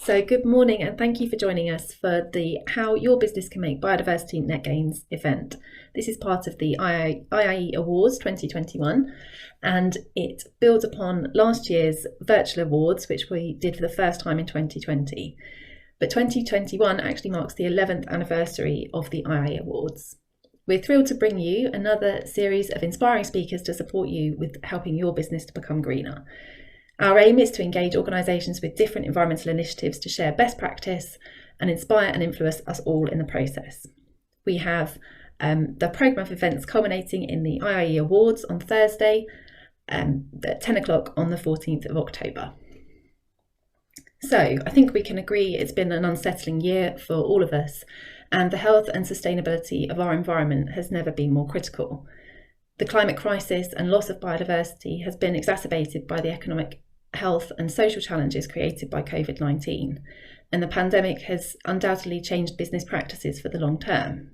So good morning and thank you for joining us for the How Your Business Can Make Biodiversity Net Gains event. This is part of the IIE Awards 2021 and it builds upon last year's virtual awards, which we did for the first time in 2020. But 2021 actually marks the 11th anniversary of the IIE Awards. We're thrilled to bring you another series of inspiring speakers to support you with helping your business to become greener. Our aim is to engage organisations with different environmental initiatives to share best practice and inspire and influence us all in the process. We have the programme of events culminating in the IIE Awards on Thursday at 10 o'clock on the 14th of October. So I think we can agree it's been an unsettling year for all of us, and the health and sustainability of our environment has never been more critical. The climate crisis and loss of biodiversity has been exacerbated by the economic, health and social challenges created by COVID-19, and the pandemic has undoubtedly changed business practices for the long term.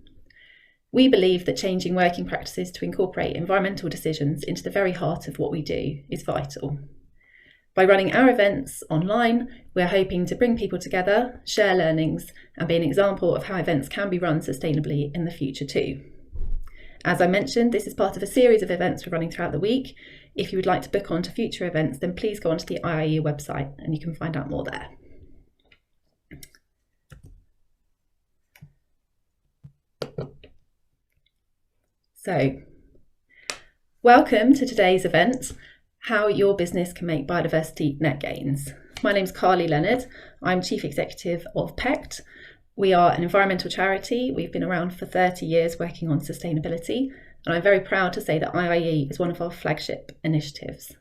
We believe that changing working practices to incorporate environmental decisions into the very heart of what we do is vital. By running our events online, we're hoping to bring people together, share learnings, and be an example of how events can be run sustainably in the future too. As I mentioned, this is part of a series of events we're running throughout the week. If you would like to book on to future events, then please go onto the IIE website and you can find out more there. So, welcome to today's event, How Your Business Can Make Biodiversity Net Gains. My name's Carly Leonard. I'm Chief Executive of PECT. We are an environmental charity. We've been around for 30 years working on sustainability, and I'm very proud to say that IIE is one of our flagship initiatives.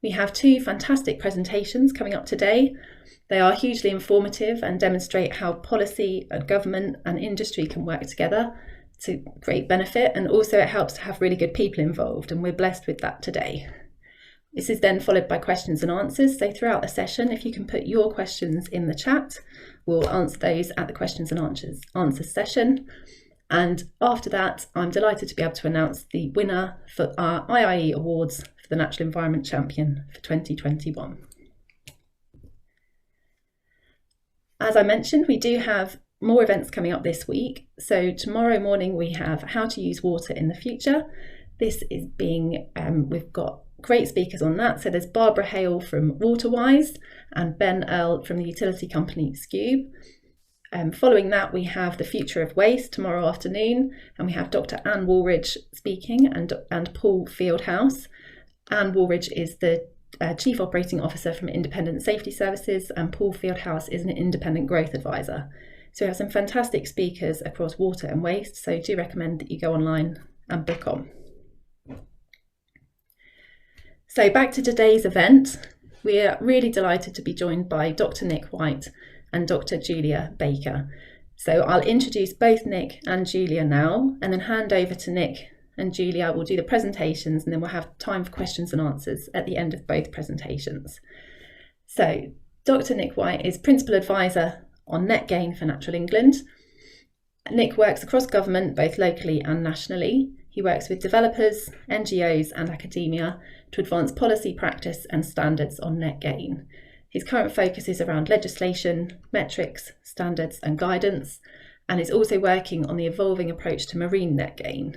We have two fantastic presentations coming up today. They are hugely informative and demonstrate how policy, government and industry can work together to create benefit, and also it helps to have really good people involved, and we're blessed with that today. This is then followed by questions and answers. So throughout the session, if you can put your questions in the chat, we'll answer those at the questions and answers session. And after that, I'm delighted to be able to announce the winner for our IIE Awards for the Natural Environment Champion for 2021. As I mentioned, we do have more events coming up this week. So tomorrow morning, we have How to Use Water in the Future. This is being, we've got great speakers on that. So there's Barbara Hale from Waterwise and Ben Earl from the utility company Scube. Following that, we have The Future of Waste tomorrow afternoon, and we have Dr. Anne Woolridge speaking and Paul Fieldhouse. Anne Woolridge is the Chief Operating Officer from Independent Safety Services, and Paul Fieldhouse is an Independent Growth Advisor. So we have some fantastic speakers across water and waste, so do recommend that you go online and book on. So back to today's event, we are really delighted to be joined by Dr. Nick White and Dr. Julia Baker. So I'll introduce both Nick and Julia now, and then hand over to Nick and Julia. Will do the presentations, and then we'll have time for questions and answers at the end of both presentations. So Dr. Nick White is Principal Advisor on Net Gain for Natural England. Nick works across government, both locally and nationally. He works with developers, NGOs and academia to advance policy, practice and standards on net gain. His current focus is around legislation, metrics, standards and guidance, and is also working on the evolving approach to marine net gain.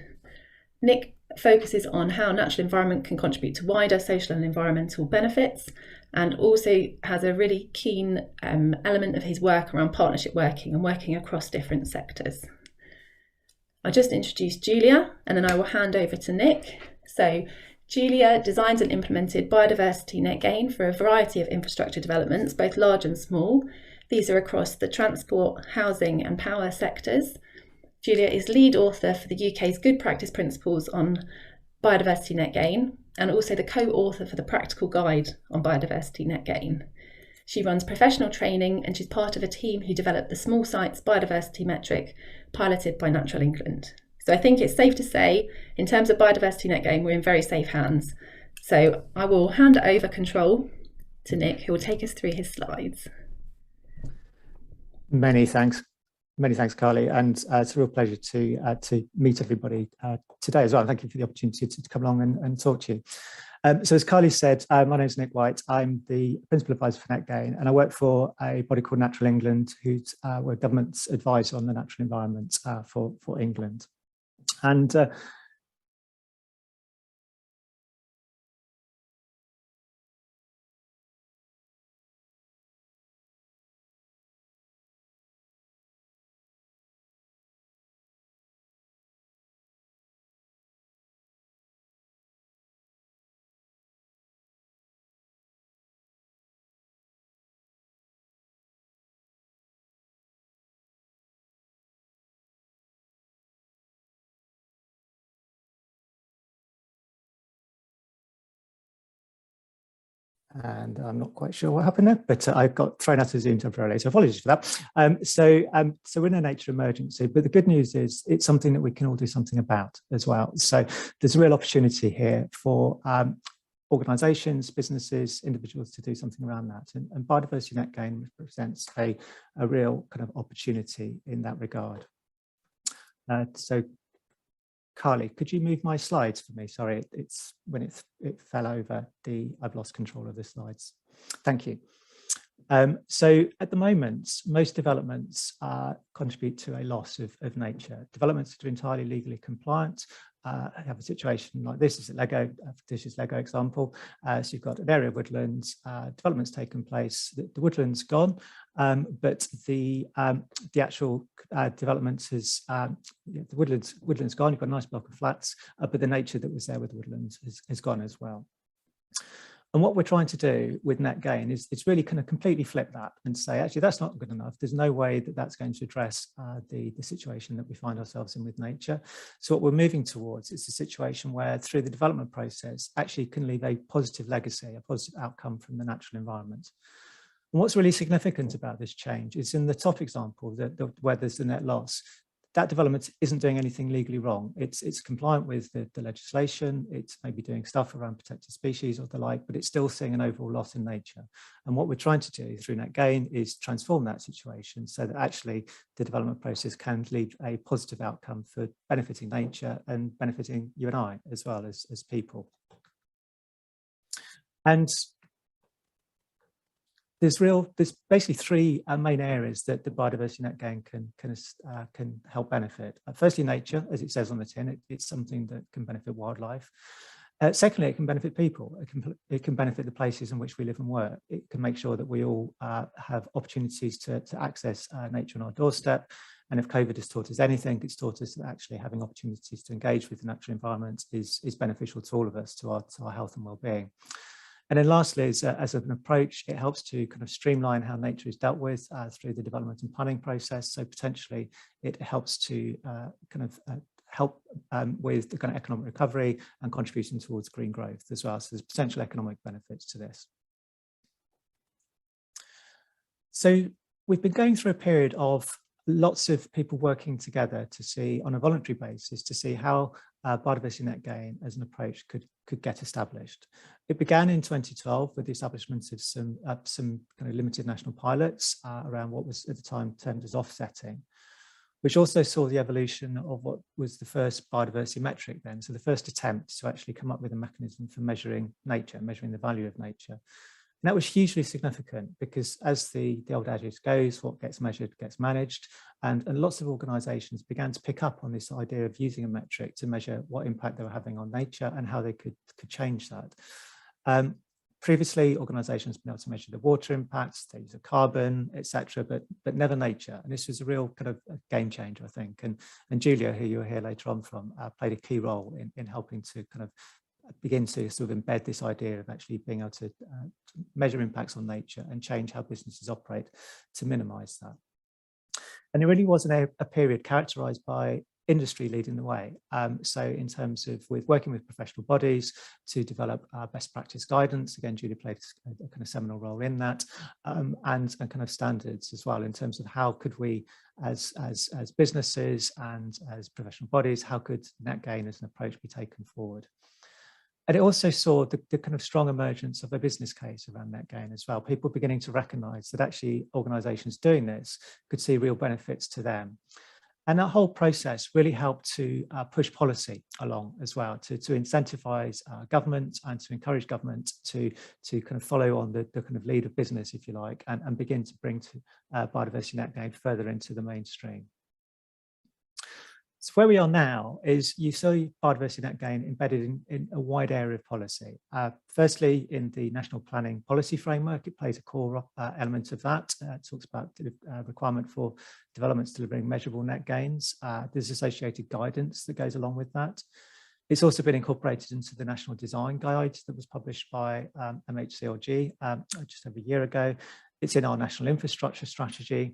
Nick focuses on how natural environment can contribute to wider social and environmental benefits, and also has a really keen element of his work around partnership working and working across different sectors. I'll just introduce Julia and then I will hand over to Nick. So Julia designed and implemented biodiversity net gain for a variety of infrastructure developments, both large and small. These are across the transport, housing and power sectors. Julia is lead author for the UK's Good Practice Principles on Biodiversity Net Gain, and also the co-author for the Practical Guide on Biodiversity Net Gain. She runs professional training, and she's part of a team who developed the Small Sites Biodiversity Metric piloted by Natural England. So I think it's safe to say, in terms of biodiversity net gain, we're in very safe hands. So I will hand over control to Nick, who will take us through his slides. Many thanks, Carly, and it's a real pleasure to meet everybody today as well. Thank you for the opportunity to come along and talk to you. So as Carly said, my name is Nick White. I'm the Principal Advisor for NetGain, and I work for a body called Natural England, who's we're government's advisor on the natural environment for England. And I'm not quite sure what happened there, but I got thrown out of Zoom temporarily, so apologies for that. So we're in a nature emergency, but the good news is it's something that we can all do something about as well. So there's a real opportunity here for organisations, businesses, individuals to do something around that. And Biodiversity NetGain represents a real kind of opportunity in that regard. So Carly, could you move my slides for me? Sorry, it's when it fell over, I've lost control of the slides. Thank you. So at the moment, most developments contribute to a loss of nature. Developments that are entirely legally compliant have a situation like this. Is a fictitious Lego example. So you've got an area of woodlands, development's taken place, the woodland's gone, but the actual development has, the woodland's gone, you've got a nice block of flats, but the nature that was there with the woodlands has gone as well. And what we're trying to do with NetGain is it's really kind of completely flip that and say, actually, that's not good enough. There's no way that that's going to address the situation that we find ourselves in with nature. So what we're moving towards is a situation where through the development process actually can leave a positive legacy, a positive outcome from the natural environment. And what's really significant about this change is in the top example, where there's the net loss, that development isn't doing anything legally wrong. It's compliant with the legislation. It's maybe doing stuff around protected species or the like, but it's still seeing an overall loss in nature. And what we're trying to do through NetGain is transform that situation so that actually the development process can lead a positive outcome for benefiting nature and benefiting you and I as well as people. And there's basically three main areas that the Biodiversity NetGain can help benefit. Firstly, nature, as it says on the tin, it's something that can benefit wildlife. Secondly, it can benefit people. It can benefit the places in which we live and work. It can make sure that we all have opportunities to access nature on our doorstep. And if COVID has taught us anything, it's taught us that actually having opportunities to engage with the natural environment is beneficial to all of us, to our health and well-being. And then lastly, as an approach, it helps to kind of streamline how nature is dealt with through the development and planning process. So potentially it helps to help with the kind of economic recovery and contribution towards green growth as well. So there's potential economic benefits to this. So we've been going through a period of lots of people working together to see, on a voluntary basis, to see how Biodiversity NetGain as an approach could get established. It began in 2012 with the establishment of some kind of limited national pilots around what was at the time termed as offsetting, which also saw the evolution of what was the first biodiversity metric then. So the first attempt to actually come up with a mechanism for measuring nature, measuring the value of nature. And that was hugely significant because, as the old adage goes, what gets measured gets managed. And lots of organisations began to pick up on this idea of using a metric to measure what impact they were having on nature and how they could change that. Previously, organisations have been able to measure the water impacts, the use of carbon, etc., but never nature. And this was a real kind of a game changer, I think. And Julia, who you'll hear later on from, played a key role in helping to kind of begin to sort of embed this idea of actually being able to measure impacts on nature and change how businesses operate to minimise that. And it really wasn't a period characterised by industry leading the way. So in terms of working with professional bodies to develop best practice guidance, again, Julia played a kind of seminal role in that, and kind of standards as well in terms of how could we, as businesses and as professional bodies, how could NetGain as an approach be taken forward? And it also saw the kind of strong emergence of a business case around NetGain as well. People beginning to recognise that actually organisations doing this could see real benefits to them. And that whole process really helped to push policy along as well, to incentivise government and to encourage government to kind of follow on the kind of lead of business, if you like, and begin to bring biodiversity net gain further into the mainstream. So where we are now is you see biodiversity net gain embedded in a wide area of policy. Firstly, in the National Planning Policy Framework, it plays a core element of that. It talks about the requirement for developments delivering measurable net gains. There's associated guidance that goes along with that. It's also been incorporated into the National Design Guide that was published by MHCLG just over a year ago. It's in our National Infrastructure Strategy.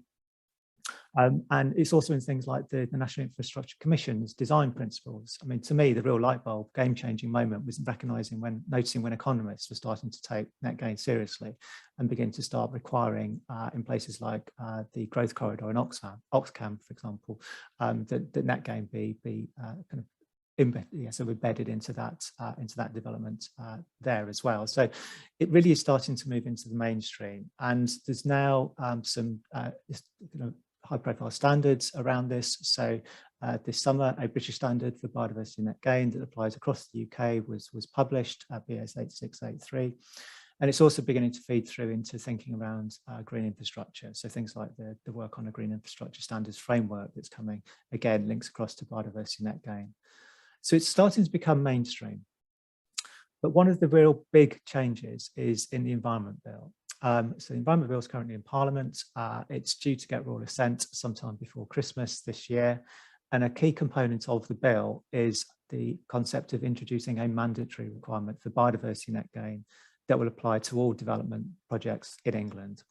And it's also in things like the National Infrastructure Commission's design principles. I mean, to me, the real light bulb, game-changing moment was noticing when economists were starting to take net gain seriously and begin to start requiring in places like the growth corridor in Oxcam, for example, that net gain be kind of embedded into that development there as well. So it really is starting to move into the mainstream, and there's now some high-profile standards around this. So this summer, a British standard for biodiversity net gain that applies across the UK was published, BS 8683. And it's also beginning to feed through into thinking around green infrastructure. So things like the work on a green infrastructure standards framework that's coming, again, links across to biodiversity net gain. So it's starting to become mainstream. But one of the real big changes is in the Environment Bill. So the Environment Bill is currently in Parliament. It's due to get royal assent sometime before Christmas this year. And a key component of the bill is the concept of introducing a mandatory requirement for biodiversity net gain that will apply to all development projects in England.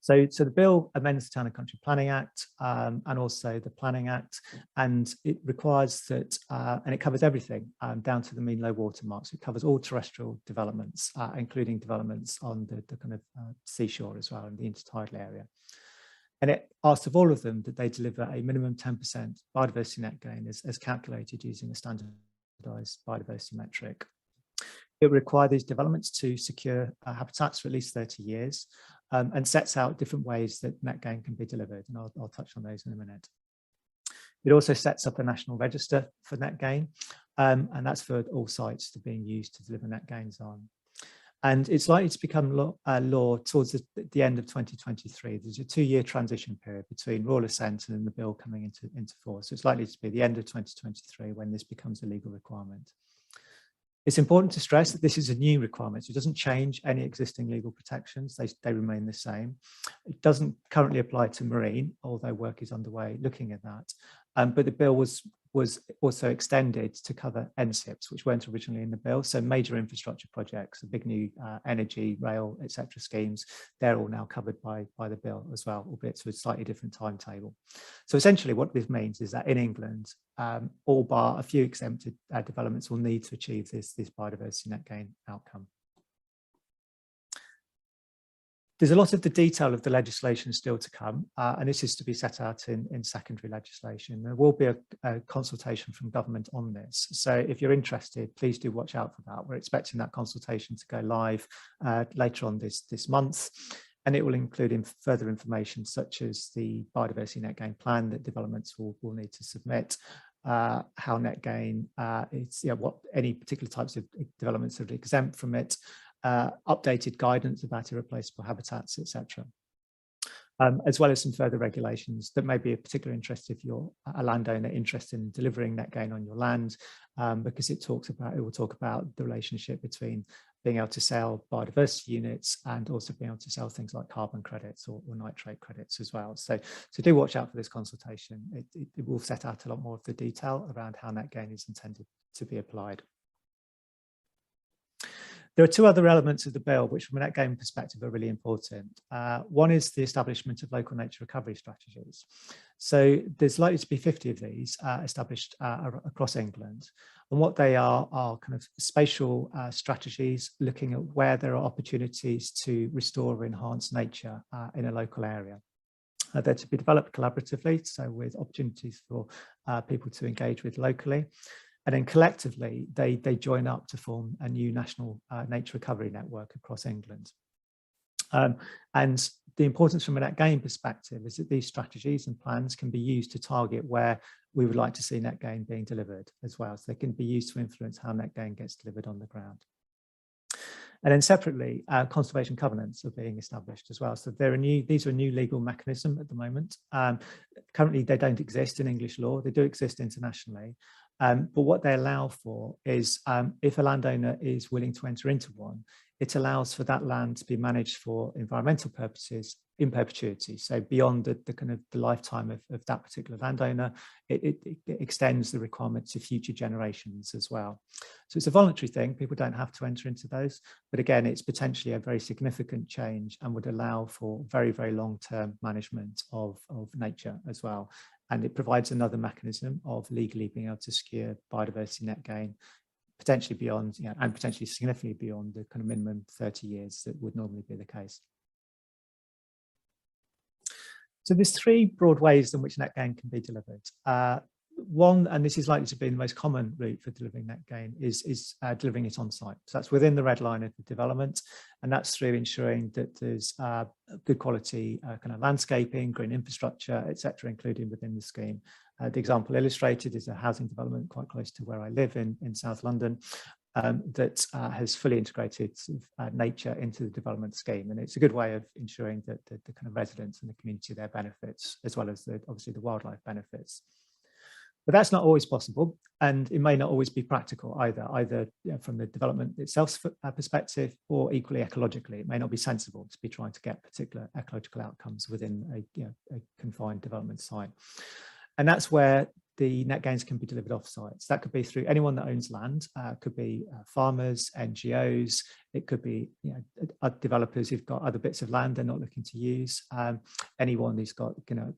So the bill amends the Town and Country Planning Act and also the Planning Act, and it requires that, and it covers everything down to the mean low water mark. So it covers all terrestrial developments, including developments on the kind of seashore as well, in the intertidal area. And it asks of all of them that they deliver a minimum 10% biodiversity net gain as calculated using a standardised biodiversity metric. It will require these developments to secure habitats for at least 30 years and sets out different ways that net gain can be delivered. And I'll touch on those in a minute. It also sets up a national register for net gain, and that's for all sites that are being used to deliver net gains on. And it's likely to become law towards the end of 2023. There's a 2-year transition period between royal assent and the bill coming into force. So it's likely to be the end of 2023 when this becomes a legal requirement. It's important to stress that this is a new requirement, so it doesn't change any existing legal protections, they remain the same. It doesn't currently apply to marine, although work is underway looking at that. But the bill was also extended to cover NSIPs, which weren't originally in the bill. So major infrastructure projects, the big new energy, rail, etc. schemes, they're all now covered by the bill as well, albeit to a slightly different timetable. So essentially what this means is that in England, all bar a few exempted developments will need to achieve this biodiversity net gain outcome. There's a lot of the detail of the legislation still to come, and this is to be set out in secondary legislation. There will be a consultation from government on this. So if you're interested, please do watch out for that. We're expecting that consultation to go live later on this month, and it will include further information such as the biodiversity net gain plan that developments will need to submit, how net gain is, what any particular types of developments are exempt from it, updated guidance about irreplaceable habitats, etc. As well as some further regulations that may be of particular interest if you're a landowner interested in delivering net gain on your land, because it will talk about the relationship between being able to sell biodiversity units and also being able to sell things like carbon credits or nitrate credits as well. So do watch out for this consultation. It will set out a lot more of the detail around how net gain is intended to be applied. There are 2 other elements of the bill which from a net gain perspective are really important. One is the establishment of local nature recovery strategies. So there's likely to be 50 of these established across England. And what they are kind of spatial strategies looking at where there are opportunities to restore or enhance nature in a local area. They're to be developed collaboratively, so with opportunities for people to engage with locally. And then collectively, they join up to form a new national nature recovery network across England. And the importance from a net gain perspective is that these strategies and plans can be used to target where we would like to see net gain being delivered as well. So they can be used to influence how net gain gets delivered on the ground. And then separately, conservation covenants are being established as well. So these are a new legal mechanism at the moment. Currently, they don't exist in English law. They do exist internationally. But what they allow for is if a landowner is willing to enter into one, it allows for that land to be managed for environmental purposes in perpetuity. So beyond the kind of the lifetime of that particular landowner, it extends the requirements to future generations as well. So it's a voluntary thing. People don't have to enter into those. But again, it's potentially a very significant change and would allow for very, very long-term management of nature as well. And it provides another mechanism of legally being able to secure biodiversity net gain, potentially beyond, and potentially significantly beyond the kind of minimum 30 years that would normally be the case. So there's three broad ways in which net gain can be delivered. One, and this is likely to be the most common route for delivering net gain, is delivering it on site. So that's within the red line of the development, and that's through ensuring that there's good quality kind of landscaping, green infrastructure, etc., included within the scheme. The example illustrated is a housing development quite close to where I live in South London, that has fully integrated nature into the development scheme, and it's a good way of ensuring that the kind of residents and the community there benefits, as well as obviously the wildlife benefits. But that's not always possible, and it may not always be practical either from the development itself perspective, or equally ecologically. It may not be sensible to be trying to get particular ecological outcomes within a confined development site. And that's where the net gains can be delivered off-site. So that could be through anyone that owns land, could be farmers, NGOs, it could be developers who've got other bits of land they're not looking to use. Anyone who's got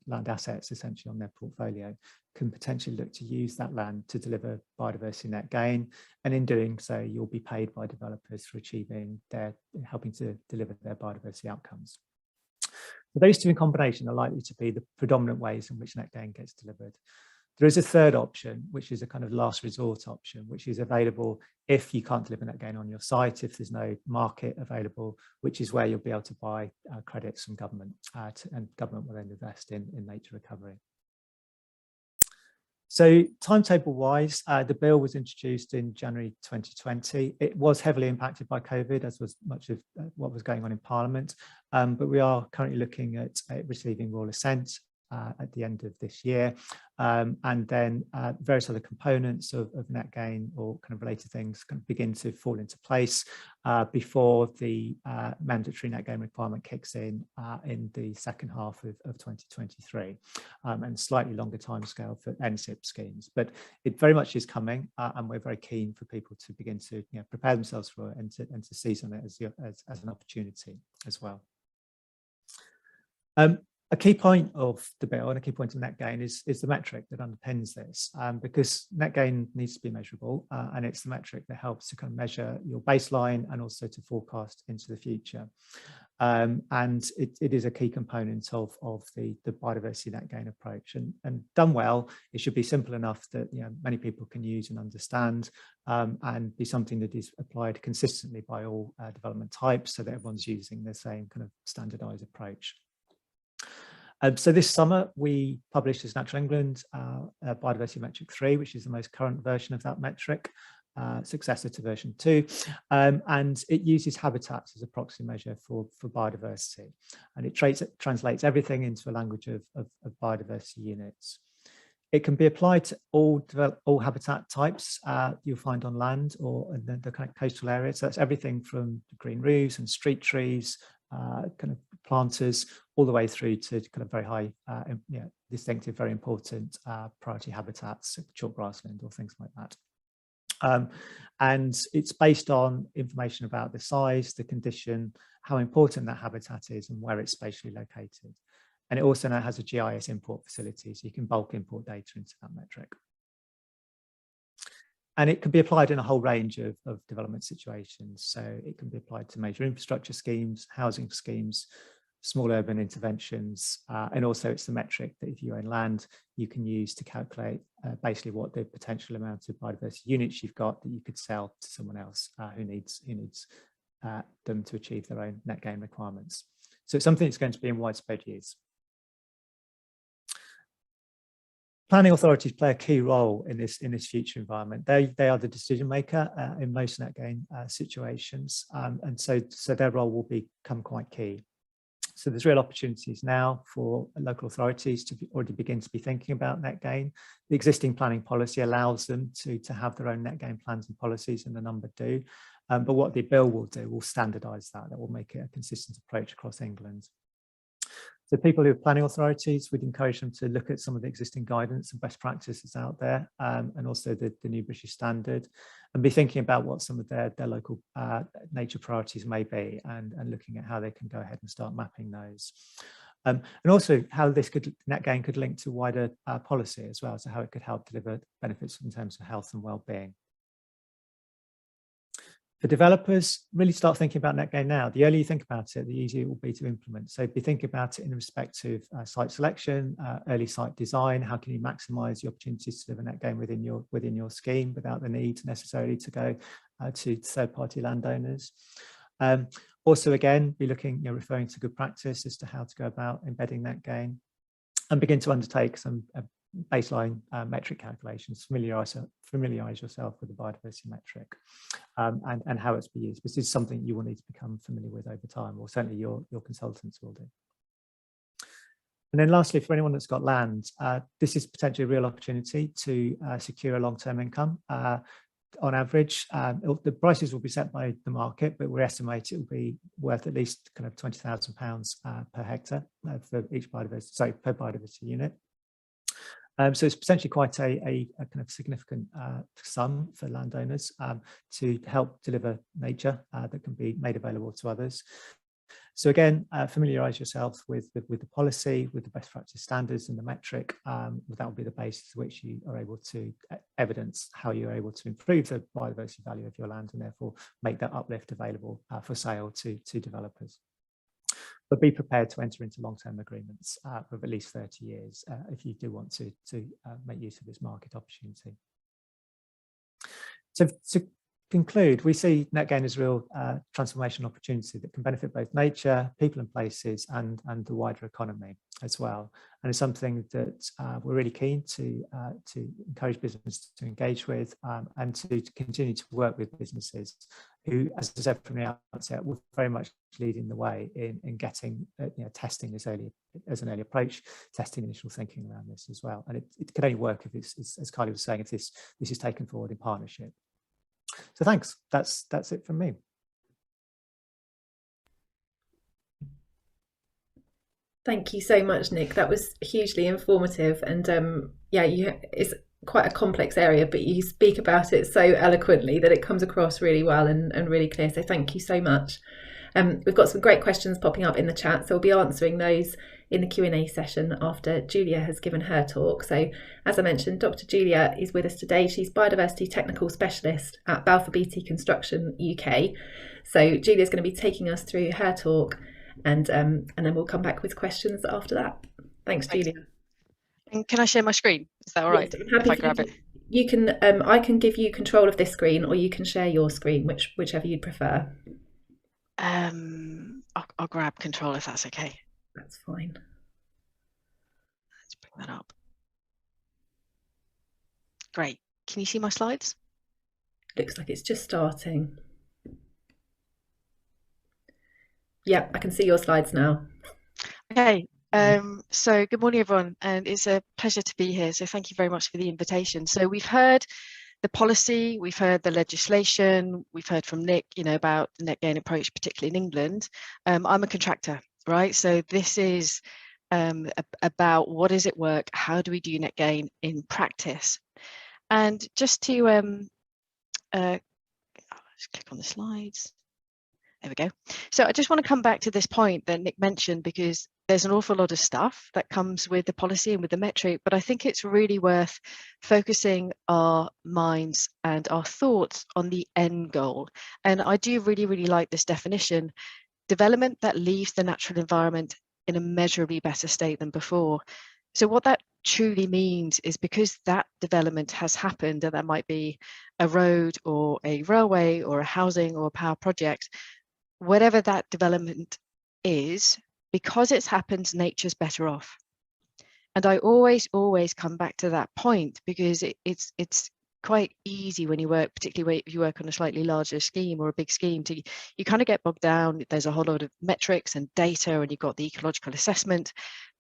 land assets essentially on their portfolio can potentially look to use that land to deliver biodiversity net gain. And in doing so, you'll be paid by developers for helping to deliver their biodiversity outcomes. So those two in combination are likely to be the predominant ways in which net gain gets delivered. There is a third option, which is a kind of last resort option, which is available if you can't deliver net gain on your site, if there's no market available, which is where you'll be able to buy credits from government, and government will then invest in nature recovery. So timetable-wise, the bill was introduced in January 2020. It was heavily impacted by COVID, as was much of what was going on in Parliament, but we are currently looking at receiving royal assent at the end of this year, and then various other components of net gain or kind of related things can begin to fall into place before the mandatory net gain requirement kicks in the second half of 2023, and slightly longer timescale for NSIP schemes. But it very much is coming, and we're very keen for people to begin to prepare themselves for it and to seize on it as an opportunity as well. A key point of the bill and a key point of net gain is the metric that underpins this, because net gain needs to be measurable, and it's the metric that helps to kind of measure your baseline and also to forecast into the future. And it is a key component of the biodiversity net gain approach, and done well, it should be simple enough that many people can use and understand, and be something that is applied consistently by all development types, so that everyone's using the same kind of standardized approach. So this summer we published as Natural England Biodiversity Metric 3, which is the most current version of that metric, successor to version 2, and it uses habitats as a proxy measure for biodiversity, and it translates everything into a language of biodiversity units. It can be applied to all habitat types you'll find on land or in the kind of coastal areas. So that's everything from green roofs and street trees, kind of planters, all the way through to kind of very high, distinctive, very important priority habitats, chalk grassland or things like that. And it's based on information about the size, the condition, how important that habitat is, and where it's spatially located. And it also now has a GIS import facility, so you can bulk import data into that metric. And it can be applied in a whole range of development situations. So it can be applied to major infrastructure schemes, housing schemes, small urban interventions, and also it's the metric that if you own land, you can use to calculate basically what the potential amount of biodiversity units you've got that you could sell to someone else who needs them to achieve their own net gain requirements. So it's something that's going to be in widespread use. Planning authorities play a key role in this future environment. They are the decision maker in most net gain situations, and so their role will become quite key. So there's real opportunities now for local authorities to already begin to be thinking about net gain. The existing planning policy allows them to have their own net gain plans and policies, and a number do. But what the bill will do will standardise that. That will make it a consistent approach across England. So people who are planning authorities, we'd encourage them to look at some of the existing guidance and best practices out there, and also the new British standard, and be thinking about what some of their local nature priorities may be, and looking at how they can go ahead and start mapping those. And also how net gain could link to wider policy as well, so how it could help deliver benefits in terms of health and well-being. For developers, really start thinking about net gain now. The earlier you think about it, the easier it will be to implement. So be thinking about it in respect of site selection, early site design. How can you maximise the opportunities to deliver net gain within your scheme without the need necessarily to go to third-party landowners. Also, again, be looking, referring to good practice as to how to go about embedding net gain, and begin to undertake some baseline metric calculations. Familiarise yourself with the biodiversity metric and how it's being used. This is something you will need to become familiar with over time, or certainly your consultants will do. And then lastly, for anyone that's got land, this is potentially a real opportunity to secure a long-term income. On average, the prices will be set by the market, but we estimate it will be worth at least kind of £20,000 per hectare for each per biodiversity unit. So it's potentially quite a kind of significant sum for landowners to help deliver nature that can be made available to others. So again, familiarise yourself with the policy, with the best practice standards and the metric. That will be the basis to which you are able to evidence how you're able to improve the biodiversity value of your land, and therefore make that uplift available for sale to developers. But be prepared to enter into long-term agreements of at least 30 years if you do want to make use of this market opportunity. So to conclude, we see net gain as a real transformation opportunity that can benefit both nature, people and places, and the wider economy as well. And it's something that we're really keen to encourage business to engage with, and to continue to work with businesses who, as I said from the outset, were very much leading the way in getting testing as an early approach, testing initial thinking around this as well. And it can only work if it's, as Kylie was saying, if this is taken forward in partnership. So thanks. That's it from me. Thank you so much, Nick. That was hugely informative, and it's quite a complex area, but you speak about it so eloquently that it comes across really well and really clear. So thank you so much. We've got some great questions popping up in the chat, so we'll be answering those in the Q&A session after Julia has given her talk. So as I mentioned, Dr. Julia is with us today. She's Biodiversity Technical Specialist at Balfour Beatty Construction UK. So Julia's going to be taking us through her talk, and then we'll come back with questions after that. Thanks, Julia. And can I share my screen? Is that all right? Yes, I'm happy if I grab it. You can. I can give you control of this screen, or you can share your screen, whichever you'd prefer. I'll grab control if that's okay. That's fine. Let's bring that up. Great. Can you see my slides? Looks like it's just starting. Yeah, I can see your slides now. Okay. So good morning, everyone, and it's a pleasure to be here. So thank you very much for the invitation. So we've heard the policy, we've heard the legislation, we've heard from Nick, about the net gain approach, particularly in England. I'm a contractor, right? So this is about what does it work? How do we do net gain in practice? And just to let's click on the slides. There we go. So I just want to come back to this point that Nick mentioned, because there's an awful lot of stuff that comes with the policy and with the metric, but I think it's really worth focusing our minds and our thoughts on the end goal. And I do really, really like this definition: development that leaves the natural environment in a measurably better state than before. So what that truly means is, because that development has happened, and that might be a road or a railway or a housing or a power project, whatever that development is, because it's happened, nature's better off. And I always come back to that point, because it's quite easy when you work, particularly if you work on a slightly larger scheme or a big scheme, to you kind of get bogged down. There's a whole lot of metrics and data, and you've got the ecological assessment,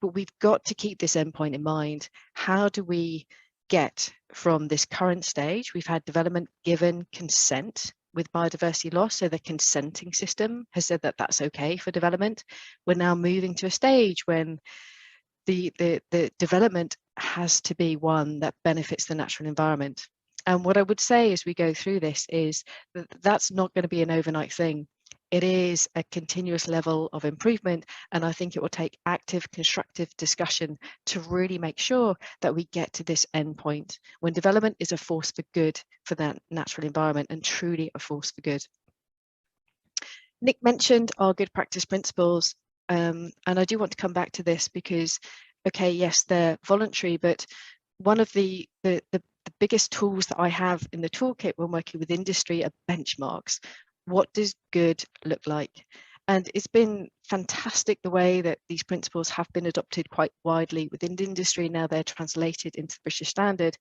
but we've got to keep this endpoint in mind. How do we get from this current stage? We've had development given consent with biodiversity loss, so the consenting system has said that that's okay for development. We're now moving to a stage when the development has to be one that benefits the natural environment. And what I would say as we go through this is that that's not going to be an overnight thing. It is a continuous level of improvement, and I think it will take active, constructive discussion to really make sure that we get to this endpoint when development is a force for good for that natural environment, and truly a force for good. Nick mentioned our good practice principles, and I do want to come back to this because, okay, yes, they're voluntary, but one of the biggest tools that I have in the toolkit when working with industry are benchmarks. What does good look like? And it's been fantastic the way that these principles have been adopted quite widely within the industry. Now they're translated into the British Standard.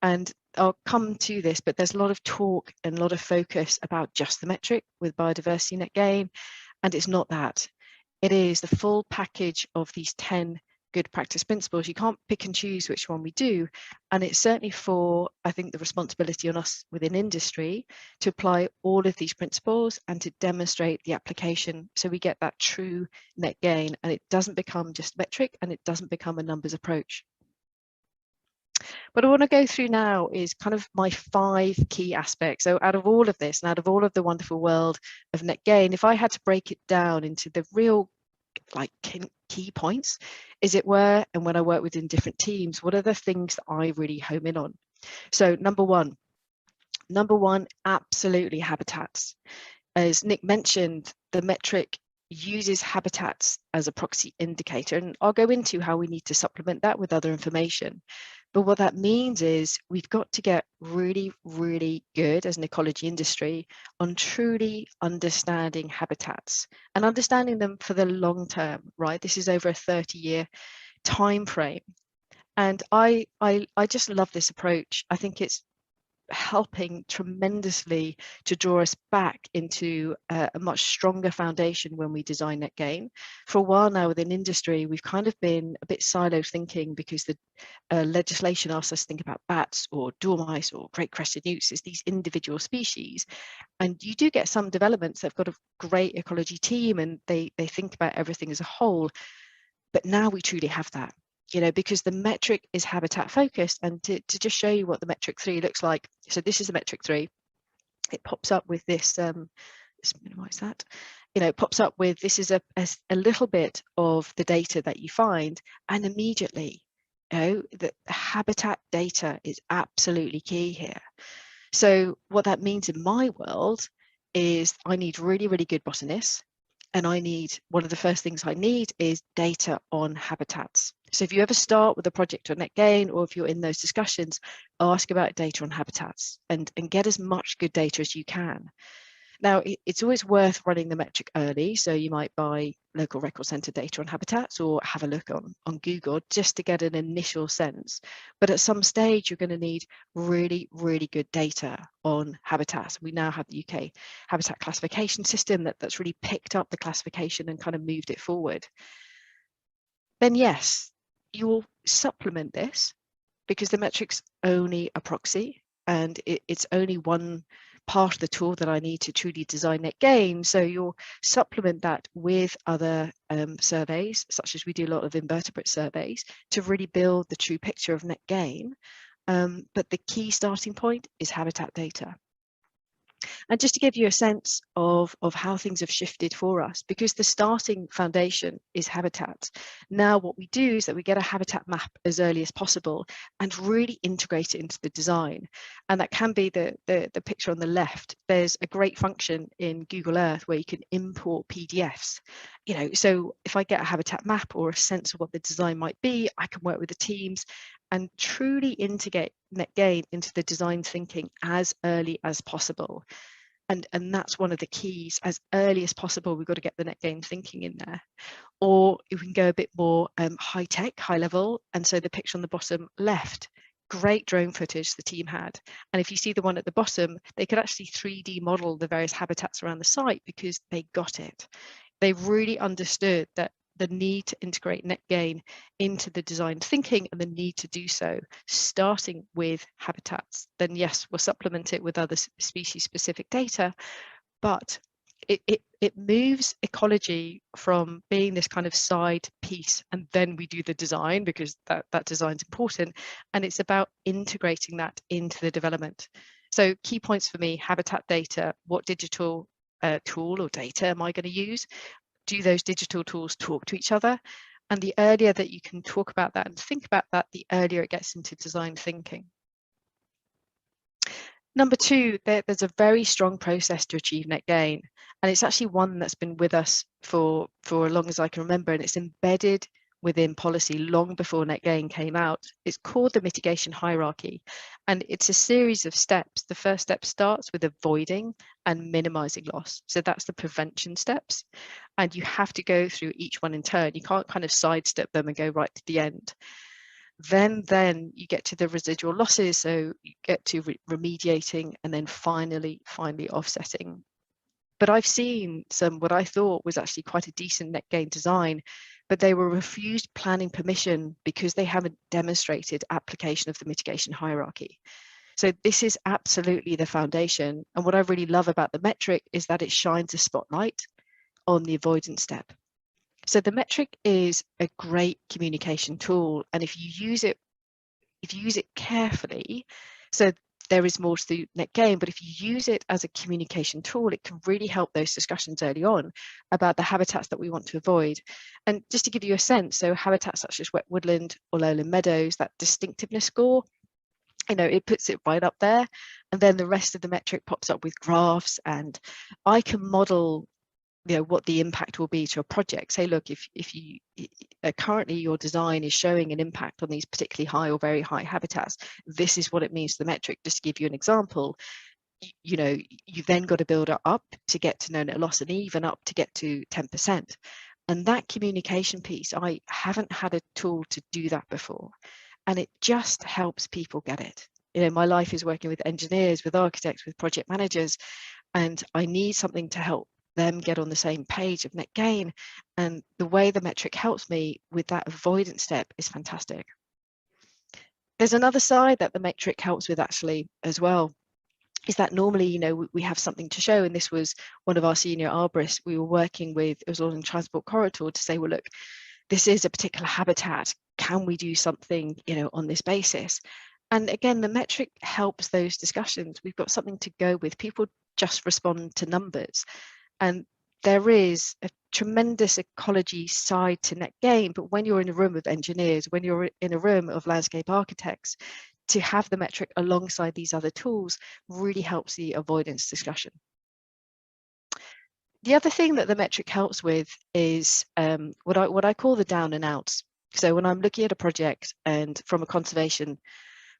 And I'll come to this, but there's a lot of talk and a lot of focus about just the metric with biodiversity net gain. And it's not that. It is the full package of these 10 good practice principles. You can't pick and choose which one we do. And it's certainly for, I think, the responsibility on us within industry to apply all of these principles and to demonstrate the application, so we get that true net gain, and it doesn't become just metric, and it doesn't become a numbers approach. What I want to go through now is kind of my 5 key aspects. So out of all of this, and out of all of the wonderful world of net gain, if I had to break it down into the real key points, as it were, and when I work within different teams, what are the things that I really home in on? So number one, absolutely habitats. As Nick mentioned, the metric uses habitats as a proxy indicator, and I'll go into how we need to supplement that with other information. But what that means is we've got to get really, really good as an ecology industry on truly understanding habitats and understanding them for the long term, right? This is over a 30-year time frame. And I just love this approach. I think it's helping tremendously to draw us back into a much stronger foundation when we design net gain. For a while now within industry, we've kind of been a bit silo thinking, because the legislation asks us to think about bats or dormice or great crested newts as these individual species. And you do get some developments that have got a great ecology team and they think about everything as a whole. But now we truly have that, you know, because the metric is habitat focused. And to just show you what the metric 3 looks like. So this is the metric 3. It pops up with this, let's minimize that. You know, it pops up with, this is a little bit of the data that you find, and immediately, you know, the habitat data is absolutely key here. So what that means in my world is I need really, really good botanists. And I need, one of the first things I need is data on habitats. So if you ever start with a project on net gain, or if you're in those discussions, ask about data on habitats and get as much good data as you can. Now, it's always worth running the metric early. So you might buy local record centre data on habitats, or have a look on Google just to get an initial sense. But at some stage, you're going to need really, really good data on habitats. We now have the UK habitat classification system that's really picked up the classification and kind of moved it forward. Then yes, you will supplement this, because the metric's only a proxy, and it's only one part of the tool that I need to truly design net gain. So you'll supplement that with other surveys, such as we do a lot of invertebrate surveys, to really build the true picture of net gain. But the key starting point is habitat data. And just to give you a sense of how things have shifted for us, because the starting foundation is habitat. Now what we do is that we get a habitat map as early as possible and really integrate it into the design. And that can be the picture on the left. There's a great function in Google Earth where you can import PDFs. You know, so if I get a habitat map or a sense of what the design might be, I can work with the teams and truly integrate net gain into the design thinking as early as possible. And that's one of the keys. As early as possible, we've got to get the net gain thinking in there. Or if we can go a bit more high tech, high level. And so the picture on the bottom left, great drone footage the team had. And if you see the one at the bottom, they could actually 3D model the various habitats around the site because they got it. They really understood that the need to integrate net gain into the design thinking, and the need to do so starting with habitats. Then yes, we'll supplement it with other species specific data, but it moves ecology from being this kind of side piece, and then we do the design because that design's important, and it's about integrating that into the development. So key points for me: habitat data. What digital tool or data am I going to use? Do those digital tools talk to each other? And the earlier that you can talk about that and think about that, the earlier it gets into design thinking. Number two, there's a very strong process to achieve net gain. And it's actually one that's been with us for as long as I can remember, and it's embedded within policy long before net gain came out. It's called the Mitigation Hierarchy, and it's a series of steps. The first step starts with avoiding and minimizing loss. So that's the prevention steps. And you have to go through each one in turn. You can't kind of sidestep them and go right to the end. Then you get to the residual losses, so you get to remediating, and then finally offsetting. But I've seen some what I thought was actually quite a decent net gain design, but they were refused planning permission because they haven't demonstrated application of the mitigation hierarchy. So this is absolutely the foundation. And what I really love about the metric is that it shines a spotlight on the avoidance step. So the metric is a great communication tool, and if you use it carefully, so there is more to the net gain, but if you use it as a communication tool, it can really help those discussions early on about the habitats that we want to avoid. And just to give you a sense, so habitats such as wet woodland or lowland meadows, that distinctiveness score, it puts it right up there. And then the rest of the metric pops up with graphs, and I can model what the impact will be to a project. Say, look, if you currently your design is showing an impact on these particularly high or very high habitats, this is what it means to the metric. Just to give you an example, you've then got to build it up to get to no net loss, and even up to get to 10%. And that communication piece, I haven't had a tool to do that before, and it just helps people get it. My life is working with engineers, with architects, with project managers, and I need something to help them get on the same page of net gain. And the way the metric helps me with that avoidance step is fantastic. There's another side that the metric helps with actually as well, is that normally, we have something to show. And this was one of our senior arborists we were working with, it was all in Transport Corridor, to say, well, look, this is a particular habitat. Can we do something, on this basis? And again, the metric helps those discussions. We've got something to go with. People just respond to numbers. And there is a tremendous ecology side to net gain, but when you're in a room of engineers, when you're in a room of landscape architects, to have the metric alongside these other tools really helps the avoidance discussion. The other thing that the metric helps with is what I call the down and outs. So when I'm looking at a project, and from a conservation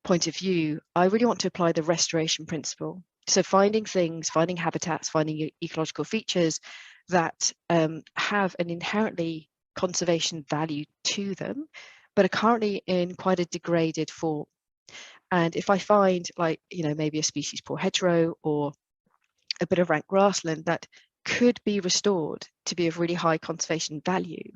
point of view, I really want to apply the restoration principle. So finding habitats, finding ecological features that have an inherently conservation value to them, but are currently in quite a degraded form. And if I find, like, maybe a species poor hedgerow or a bit of rank grassland that could be restored to be of really high conservation value,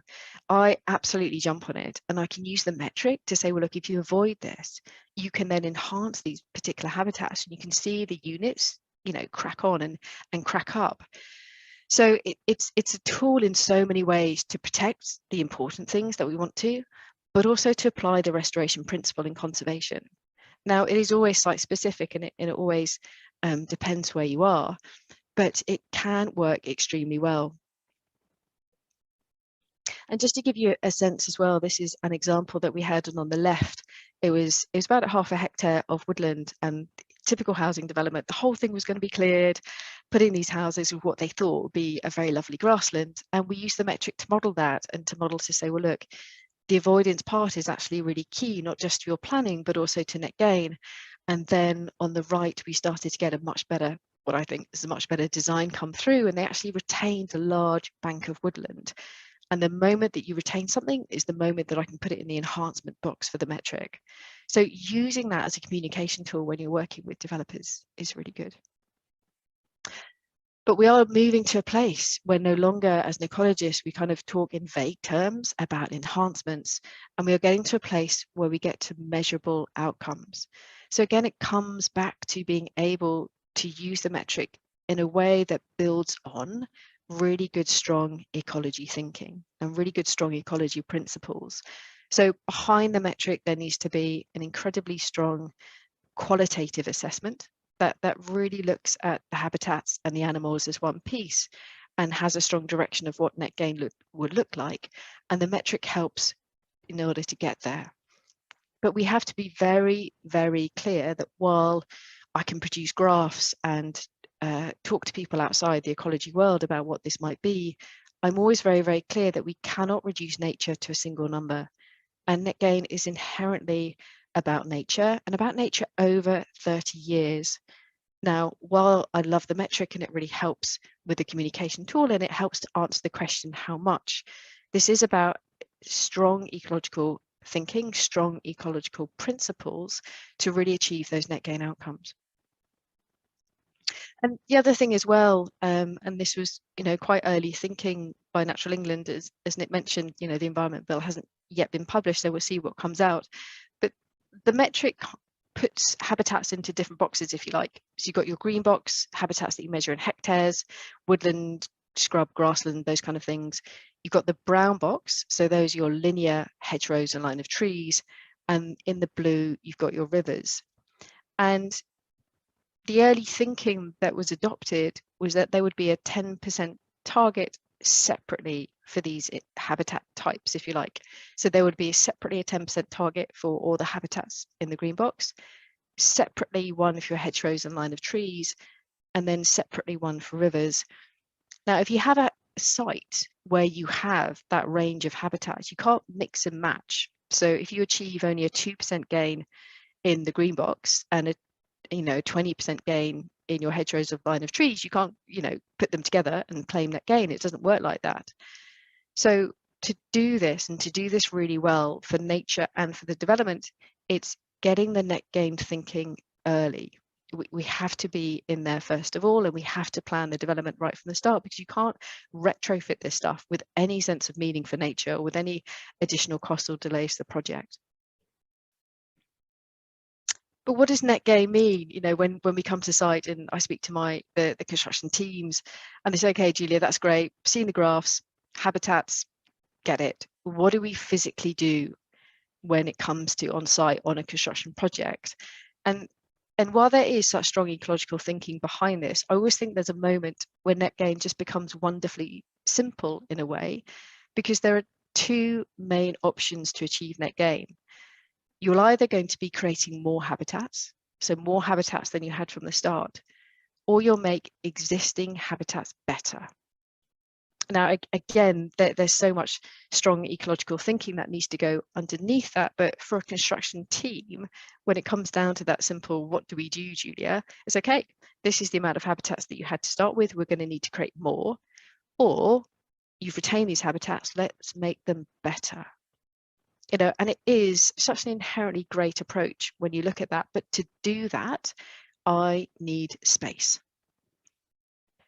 I absolutely jump on it. And I can use the metric to say, well, look, if you avoid this, you can then enhance these particular habitats, and you can see the units, crack on and crack up. So it's a tool in so many ways to protect the important things that we want to, but also to apply the restoration principle in conservation. Now, it is always site specific, and it always depends where you are, but it can work extremely well. And just to give you a sense as well, this is an example that we had on the left. It was about 0.5 hectare of woodland, and typical housing development. The whole thing was going to be cleared, put in these houses with what they thought would be a very lovely grassland. And we used the metric to model that, and to model to say, well, look, the avoidance part is actually really key, not just to your planning, but also to net gain. And then on the right, we started to get a much better what I think is a much better design come through, and they actually retained a large bank of woodland. And the moment that you retain something is the moment that I can put it in the enhancement box for the metric. So using that as a communication tool when you're working with developers is really good. But we are moving to a place where no longer, as an ecologist, we kind of talk in vague terms about enhancements, and we are getting to a place where we get to measurable outcomes. So again, it comes back to being able to use the metric in a way that builds on really good, strong ecology thinking and really good, strong ecology principles. So behind the metric, there needs to be an incredibly strong qualitative assessment that really looks at the habitats and the animals as one piece and has a strong direction of what net gain would look like. And the metric helps in order to get there. But we have to be very, very clear that while I can produce graphs and talk to people outside the ecology world about what this might be, I'm always very, very clear that we cannot reduce nature to a single number. And net gain is inherently about nature and about nature over 30 years. Now, while I love the metric and it really helps with the communication tool and it helps to answer the question, how much? This is about strong ecological thinking, strong ecological principles to really achieve those net gain outcomes. And the other thing as well, and this was, quite early thinking by Natural England, as Nick mentioned, the Environment Bill hasn't yet been published, so we'll see what comes out. But the metric puts habitats into different boxes, if you like. So you've got your green box, habitats that you measure in hectares, woodland, scrub, grassland, those kind of things. You've got the brown box, so those are your linear hedgerows and line of trees. And in the blue, you've got your rivers. And the early thinking that was adopted was that there would be a 10% target separately for these habitat types, if you like. So there would be separately a 10% target for all the habitats in the green box, separately one for your hedgerows and line of trees, and then separately one for rivers. Now, if you have a site where you have that range of habitats, you can't mix and match. So if you achieve only a 2% gain in the green box and a 20% gain in your hedgerows of line of trees, you can't put them together and claim that gain. It doesn't work like that. So to do this and to do this really well for nature and for the development, it's getting the net gain thinking early. We have to be in there first of all, and we have to plan the development right from the start, because you can't retrofit this stuff with any sense of meaning for nature or with any additional cost or delays to the project. But what does net gain mean? When we come to site and I speak to the construction teams and they say, okay, Julia, that's great. Seen the graphs, habitats, get it. What do we physically do when it comes to on site on a construction project? And while there is such strong ecological thinking behind this, I always think there's a moment where net gain just becomes wonderfully simple in a way, because there are two main options to achieve net gain. You're either going to be creating more habitats, so more habitats than you had from the start, or you'll make existing habitats better. Now, again, there's so much strong ecological thinking that needs to go underneath that. But for a construction team, when it comes down to that simple, what do we do, Julia? It's okay, this is the amount of habitats that you had to start with. We're going to need to create more, or you've retained these habitats, let's make them better. And it is such an inherently great approach when you look at that. But to do that, I need space.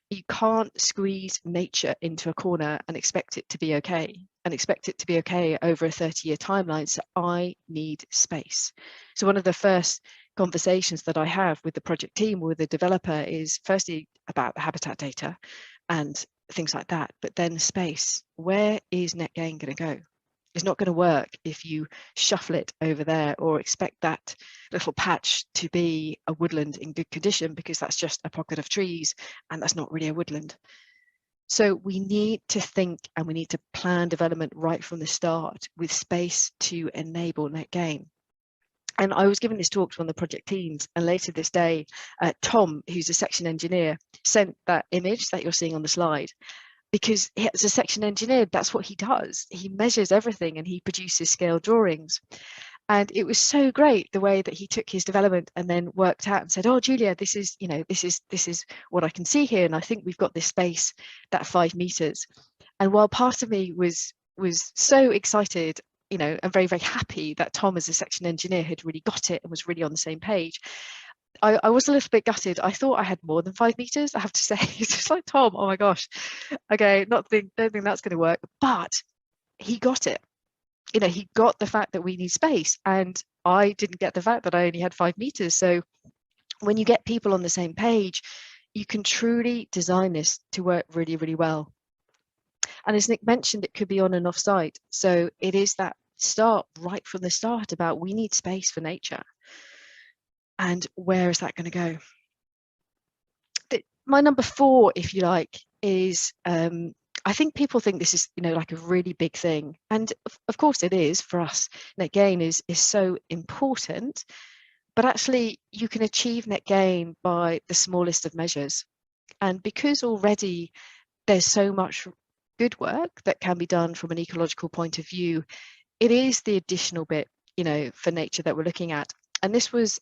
You can't squeeze nature into a corner and expect it to be okay, and expect it to be okay over a 30-year timeline. So I need space. So one of the first conversations that I have with the project team or with the developer is firstly about the habitat data and things like that, but then space. Where is net gain going to go? It's not going to work if you shuffle it over there or expect that little patch to be a woodland in good condition, because that's just a pocket of trees and that's not really a woodland. So we need to think and we need to plan development right from the start with space to enable net gain. And I was giving this talk to one of the project teams, and later this day, Tom, who's a section engineer, sent that image that you're seeing on the slide. Because as a section engineer, that's what he does. He measures everything and he produces scale drawings. And it was so great the way that he took his development and then worked out and said, oh, Julia, this is, you know, this is what I can see here. And I think we've got this space, that 5 meters. And while part of me was so excited, you know, and very, very happy that Tom, as a section engineer, had really got it and was really on the same page, I was a little bit gutted. I thought I had more than 5 meters, I have to say. It's just like, Tom, oh my gosh, okay, don't think that's going to work. But he got it. You know, he got the fact that we need space, and I didn't get the fact that I only had 5 meters. So when you get people on the same page, you can truly design this to work really, really well. And as Nick mentioned, it could be on and off site. So it is that start right from the start about we need space for nature. And where is that going to go? My number 4, if you like, is I think people think this is, you know, like a really big thing. And of course it is for us. Net gain is so important. But actually, you can achieve net gain by the smallest of measures. And because already there's so much good work that can be done from an ecological point of view, it is the additional bit, you know, for nature that we're looking at. And this was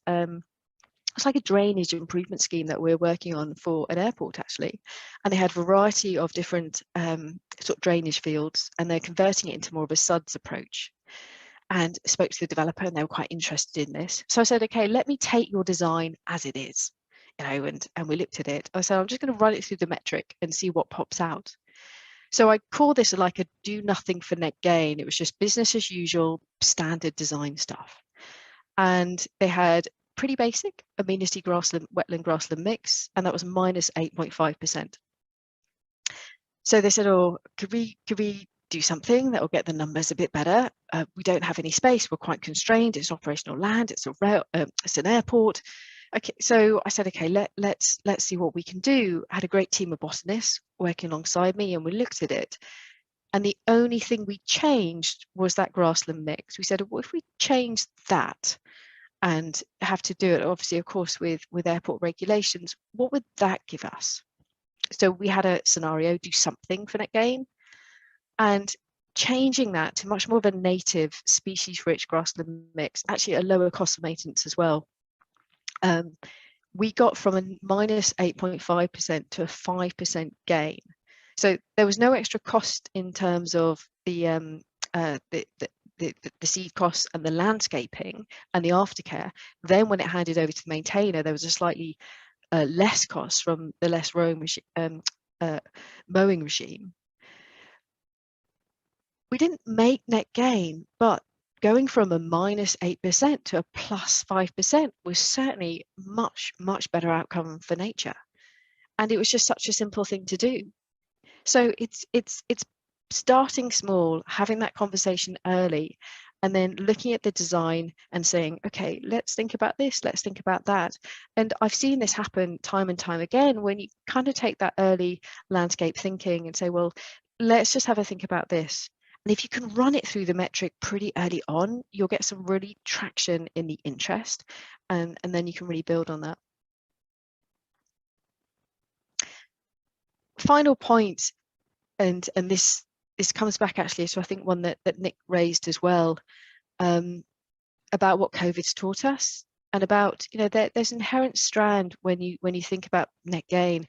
it's like a drainage improvement scheme that we're working on for an airport, actually. And they had a variety of different sort of drainage fields, and they're converting it into more of a SUDS approach. And spoke to the developer, and they were quite interested in this. So I said, okay, let me take your design as it is, you know, and we looked at it. I said, I'm just going to run it through the metric and see what pops out. So I call this like a do nothing for net gain. It was just business as usual, standard design stuff. And they had pretty basic amenity grassland, wetland grassland mix, and that was minus 8.5%. So they said, oh, could we do something that will get the numbers a bit better? We don't have any space. We're quite constrained. It's operational land. It's a rail. It's an airport. Okay, so I said, okay, let's see what we can do. I had a great team of botanists working alongside me, and we looked at it. And the only thing we changed was that grassland mix. We said, well, if we change that and have to do it, obviously, of course, with airport regulations, what would that give us? So we had a scenario, do something for net gain, and changing that to much more of a native species-rich grassland mix, actually a lower cost of maintenance as well. We got from a minus 8.5% to a 5% gain. So there was no extra cost in terms of the seed costs and the landscaping and the aftercare. Then when it handed over to the maintainer, there was a slightly less cost from the less mowing regime. We didn't make net gain, but going from a minus 8% to a plus 5% was certainly much, much better outcome for nature. And it was just such a simple thing to do. So it's starting small, having that conversation early, and then looking at the design and saying, okay, let's think about this, let's think about that. And I've seen this happen time and time again when you kind of take that early landscape thinking and say, well, let's just have a think about this. And if you can run it through the metric pretty early on, you'll get some really traction in the interest, and then you can really build on that. Final point, and this comes back actually, so I think one that Nick raised as well, about what COVID's taught us, and about, you know, there's an inherent strand when you think about net gain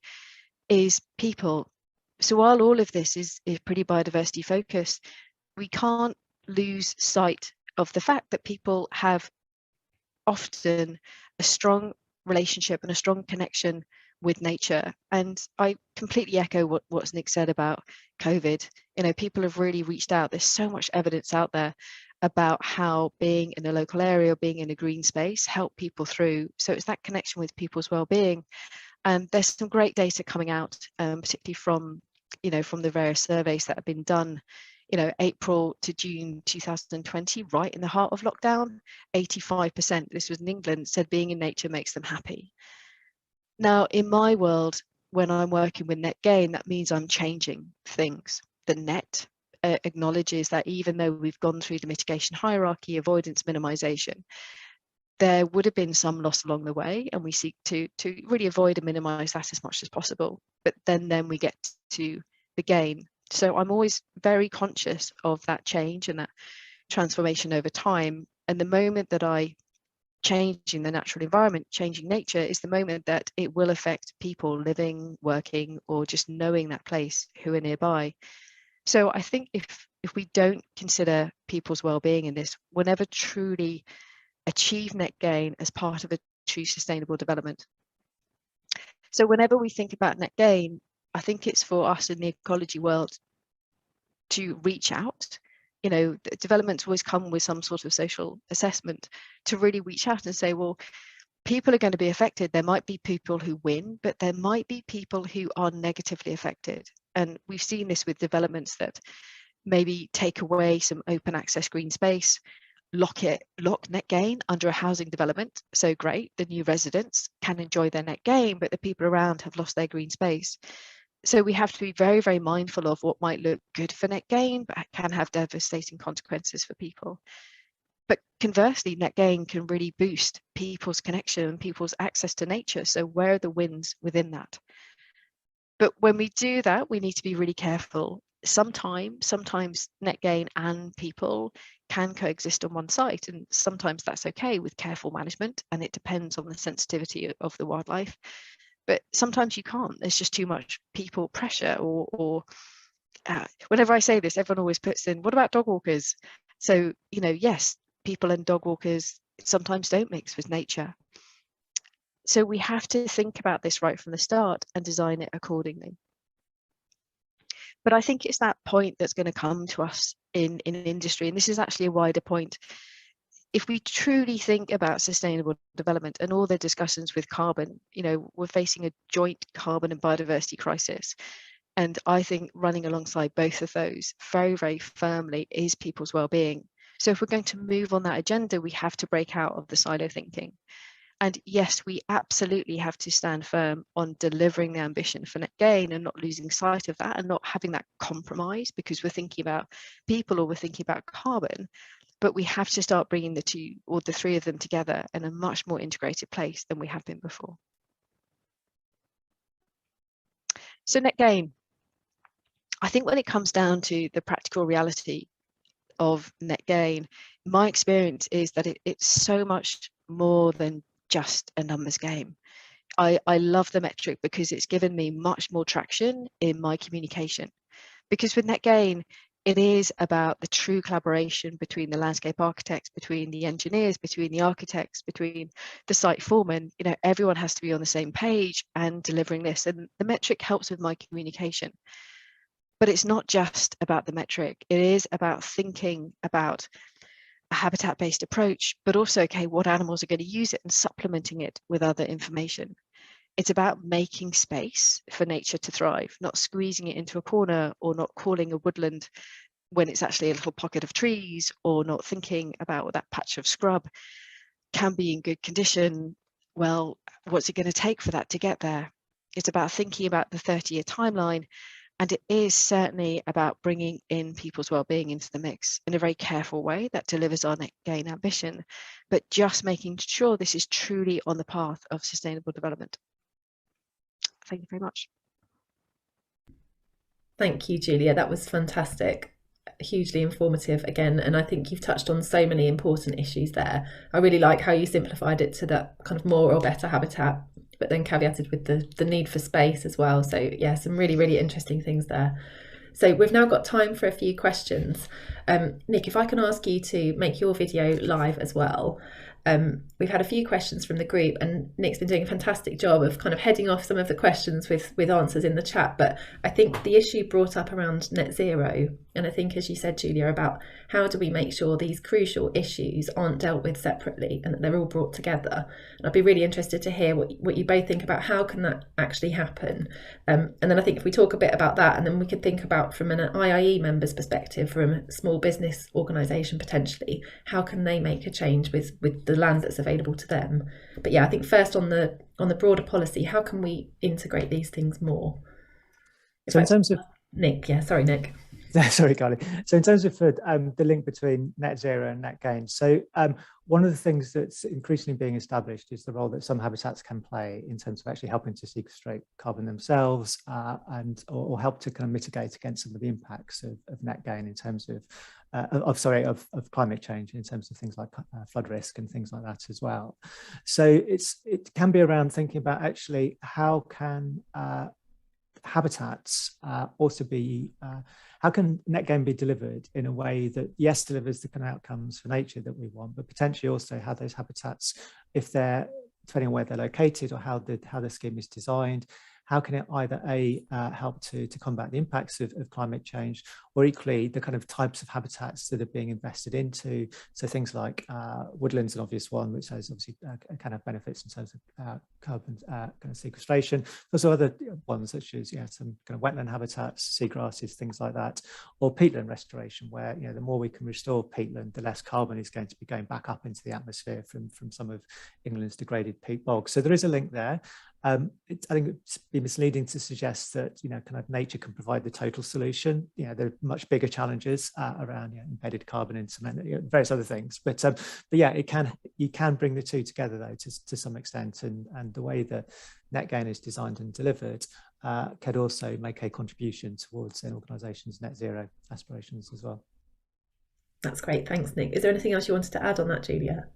is people. So while all of this is pretty biodiversity focused, we can't lose sight of the fact that people have often a strong relationship and a strong connection with nature. And I completely echo what Nick said about COVID. You know, people have really reached out. There's so much evidence out there about how being in a local area, being in a green space, help people through. So it's that connection with people's well-being. And there's some great data coming out, particularly from, you know, from the various surveys that have been done. You know, April to June 2020, right in the heart of lockdown, 85%, this was in England, said being in nature makes them happy. Now, in my world, when I'm working with net gain, that means I'm changing things. The net acknowledges that even though we've gone through the mitigation hierarchy, avoidance, minimization, there would have been some loss along the way, and we seek to really avoid and minimize that as much as possible. But then we get to the gain. So I'm always very conscious of that change and that transformation over time, And the moment that I changing the natural environment, changing nature, is the moment that it will affect people living, working, or just knowing that place who are nearby. So I think if we don't consider people's well-being in this, we'll never truly achieve net gain as part of a true sustainable development. So whenever we think about net gain, I think it's for us in the ecology world to reach out. You know, developments always come with some sort of social assessment, to really reach out and say, well, people are going to be affected. There might be people who win, but there might be people who are negatively affected. And we've seen this with developments that maybe take away some open access green space, lock net gain under a housing development. So great, the new residents can enjoy their net gain, but the people around have lost their green space. So we have to be very, very mindful of what might look good for net gain, but can have devastating consequences for people. But conversely, net gain can really boost people's connection and people's access to nature. So where are the wins within that? But when we do that, we need to be really careful. Sometimes net gain and people can coexist on one site, and sometimes that's okay with careful management, and it depends on the sensitivity of the wildlife. But sometimes you can't. There's just too much people pressure, or whenever I say this, everyone always puts in, what about dog walkers? So, you know, yes, people and dog walkers sometimes don't mix with nature. So we have to think about this right from the start and design it accordingly. But I think it's that point that's going to come to us in industry, and this is actually a wider point. If we truly think about sustainable development and all the discussions with carbon, you know, we're facing a joint carbon and biodiversity crisis. And I think running alongside both of those very, very firmly is people's well-being. So if we're going to move on that agenda, we have to break out of the silo thinking. And yes, we absolutely have to stand firm on delivering the ambition for net gain and not losing sight of that and not having that compromise because we're thinking about people or we're thinking about carbon. But we have to start bringing the two or the three of them together in a much more integrated place than we have been before. So net gain. I think when it comes down to the practical reality of net gain, my experience is that it's so much more than just a numbers game. I love the metric because it's given me much more traction in my communication. Because with net gain, it is about the true collaboration between the landscape architects, between the engineers, between the architects, between the site foreman. You know, everyone has to be on the same page and delivering this. And the metric helps with my communication. But it's not just about the metric. It is about thinking about a habitat-based approach, but also, okay, what animals are going to use it and supplementing it with other information. It's about making space for nature to thrive, not squeezing it into a corner or not calling a woodland when it's actually a little pocket of trees, or not thinking about that patch of scrub can be in good condition. Well, what's it going to take for that to get there? It's about thinking about the 30-year timeline. And it is certainly about bringing in people's well-being into the mix in a very careful way that delivers our net gain ambition, but just making sure this is truly on the path of sustainable development. Thank you very much. Thank you, Julia. That was fantastic. Hugely informative again, and I think you've touched on so many important issues there. I really like how you simplified it to that kind of more or better habitat, but then caveated with the need for space as well. So yeah, some really, really interesting things there. So we've now got time for a few questions. Nick, if I can ask you to make your video live as well. We've had a few questions from the group, and Nick's been doing a fantastic job of kind of heading off some of the questions with answers in the chat. But I think the issue brought up around net zero, and I think, as you said, Julia, about how do we make sure these crucial issues aren't dealt with separately and that they're all brought together. And I'd be really interested to hear what you both think about how can that actually happen. And then I think if we talk a bit about that, and then we could think about from an IIE member's perspective, from a small business organisation potentially, how can they make a change with the land that's available to them. But yeah, I think first on the broader policy, how can we integrate these things more? So in terms of Nick, yeah, sorry, Nick. Sorry, Carly. So in terms of the link between net zero and net gain, so one of the things that's increasingly being established is the role that some habitats can play in terms of actually helping to sequestrate carbon themselves and or help to kind of mitigate against some of the impacts of net gain in terms of climate change, in terms of things like flood risk and things like that as well. So it can be around thinking about actually how can habitats also be how can net gain be delivered in a way that yes delivers the kind of outcomes for nature that we want, but potentially also how those habitats, if they're depending on where they're located or how the scheme is designed, how can it either help to combat the impacts of climate change, or equally the kind of types of habitats that are being invested into. So things like woodlands, an obvious one, which has obviously kind of benefits in terms of carbon kind of sequestration. There's also other ones such as some kind of wetland habitats, seagrasses, things like that, or peatland restoration, where the more we can restore peatland, the less carbon is going to be going back up into the atmosphere from some of England's degraded peat bogs. So there is a link there. I think it'd be misleading to suggest that kind of nature can provide the total solution. There are much bigger challenges around embedded carbon in cement, various other things. But yeah, you can bring the two together though to some extent, and the way that net gain is designed and delivered could also make a contribution towards an organisation's net zero aspirations as well. That's great, thanks, Nick. Is there anything else you wanted to add on that, Julia?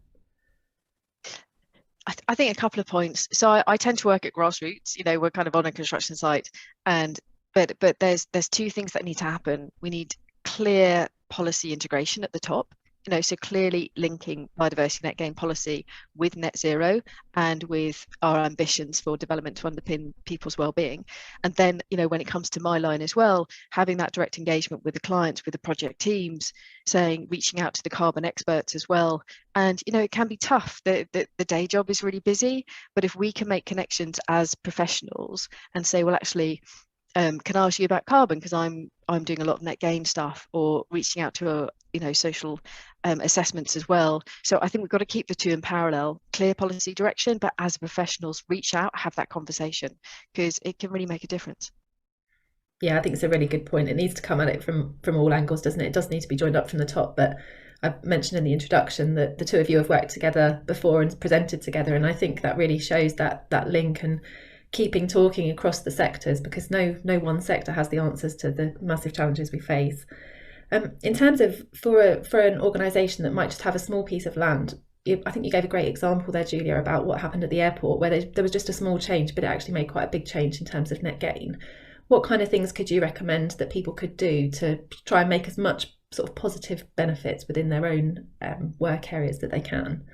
I think a couple of points. So I tend to work at Grassroots. We're kind of on a construction site, but there's two things that need to happen. We need clear policy integration at the top. So clearly linking biodiversity net gain policy with net zero and with our ambitions for development to underpin people's well-being. And then, when it comes to my line as well, having that direct engagement with the clients, with the project teams, reaching out to the carbon experts as well. And, it can be tough. The day job is really busy, but if we can make connections as professionals and say, well, actually, can I ask you about carbon because I'm doing a lot of net gain stuff, or reaching out to social assessments as well. So I think we've got to keep the two in parallel, clear policy direction, but as professionals, reach out, have that conversation, because it can really make a difference. Yeah, I think it's a really good point. It needs to come at it from all angles, doesn't it? It does need to be joined up from the top, but I mentioned in the introduction that the two of you have worked together before and presented together, and I think that really shows that link and keeping talking across the sectors, because no one sector has the answers to the massive challenges we face. In terms of for an organisation that might just have a small piece of land, I think you gave a great example there, Julia, about what happened at the airport, where there was just a small change, but it actually made quite a big change in terms of net gain. What kind of things could you recommend that people could do to try and make as much sort of positive benefits within their own work areas that they can?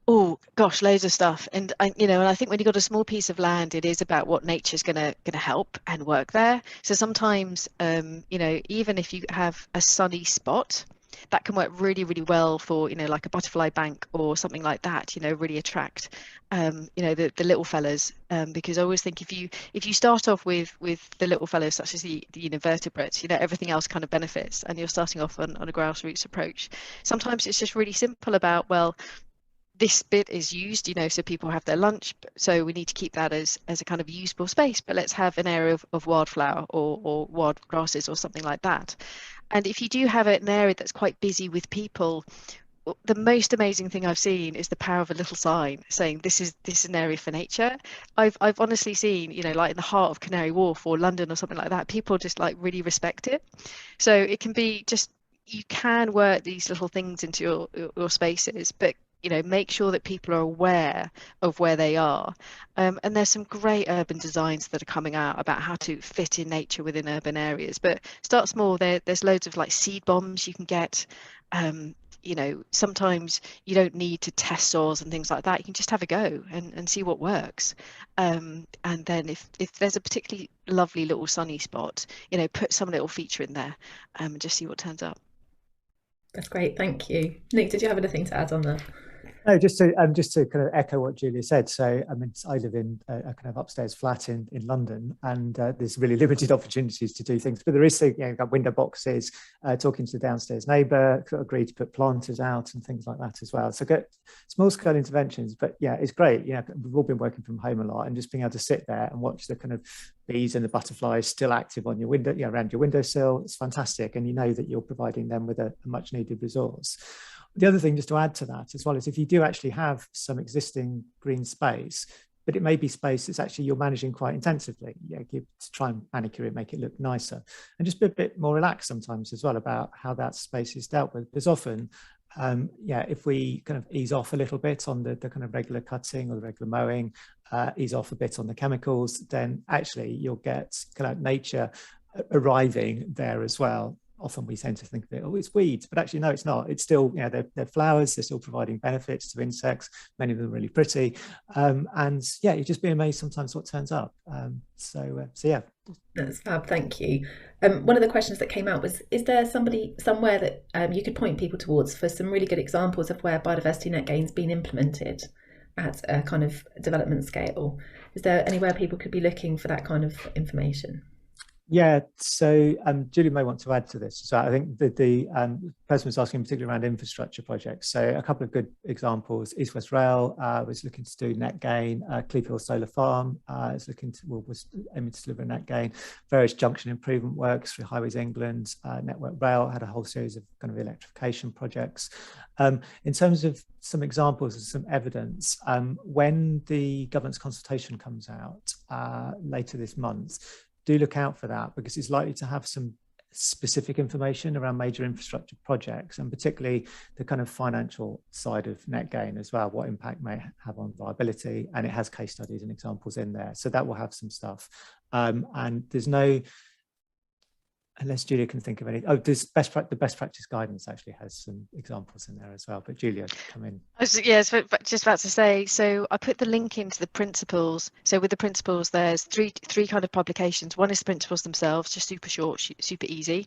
Oh gosh, loads of stuff. And I think when you've got a small piece of land, it is about what nature's gonna help and work there. So sometimes even if you have a sunny spot, that can work really, really well for like a butterfly bank or something like that, really attract the little fellas, because I always think if you start off with the little fellows such as the vertebrates, everything else kind of benefits, and you're starting off on a grassroots approach. Sometimes it's just really simple about, well, this bit is used, so people have their lunch, so we need to keep that as a kind of usable space, but let's have an area of wildflower or wild grasses or something like that. And if you do have an area that's quite busy with people, the most amazing thing I've seen is the power of a little sign saying this is an area for nature. I've honestly seen, like in the heart of Canary Wharf or London or something like that, people just like really respect it. So it can be just, you can work these little things into your spaces, but make sure that people are aware of where they are. And there's some great urban designs that are coming out about how to fit in nature within urban areas. But start small. There's loads of like seed bombs you can get. Sometimes you don't need to test soils and things like that. You can just have a go and see what works. And then if there's a particularly lovely little sunny spot, put some little feature in there and just see what turns up. That's great, thank you. Nick, did you have anything to add on that? No, just to kind of echo what Julia said. So, I mean, I live in a kind of upstairs flat in London, and there's really limited opportunities to do things. But there is, got window boxes, talking to the downstairs neighbour, agreed to put planters out and things like that as well. So, get small scale interventions. But yeah, it's great. We've all been working from home a lot, and just being able to sit there and watch the kind of bees and the butterflies still active on your window, around your windowsill. It's fantastic, and you know that you're providing them with a much needed resource. The other thing, just to add to that as well, is if you do actually have some existing green space, but it may be space that's actually you're managing quite intensively, to try and manicure it, make it look nicer, and just be a bit more relaxed sometimes as well about how that space is dealt with. Because often, if we kind of ease off a little bit on the kind of regular cutting or the regular mowing, ease off a bit on the chemicals, then actually you'll get kind of nature arriving there as well. Often we tend to think that, oh, it's weeds, but actually, no, it's not. It's still, they're flowers. They're still providing benefits to insects. Many of them are really pretty. You just be amazed sometimes what turns up. So yeah. That's fab, thank you. One of the questions that came out was, is there somebody somewhere that you could point people towards for some really good examples of where biodiversity net gain's been implemented at a kind of development scale? Is there anywhere people could be looking for that kind of information? Yeah, so Julie may want to add to this. So I think the person was asking particularly around infrastructure projects. So a couple of good examples: East West Rail was looking to do net gain. Cleeve Hill Solar Farm was aiming to deliver a net gain. Various junction improvement works through Highways England, Network Rail had a whole series of kind of electrification projects. In terms of some examples and some evidence, when the government's consultation comes out later this month, do look out for that, because it's likely to have some specific information around major infrastructure projects, and particularly the kind of financial side of net gain as well, what impact may have on viability, and it has case studies and examples in there. So that will have some stuff. And there's no, unless Julia can think of any. Oh, there's the best practice guidance actually has some examples in there as well. But Julia, come in. Yes, but just about to say, so I put the link into the principles. So with the principles, there's three kind of publications. One is the principles themselves, just super short, super easy.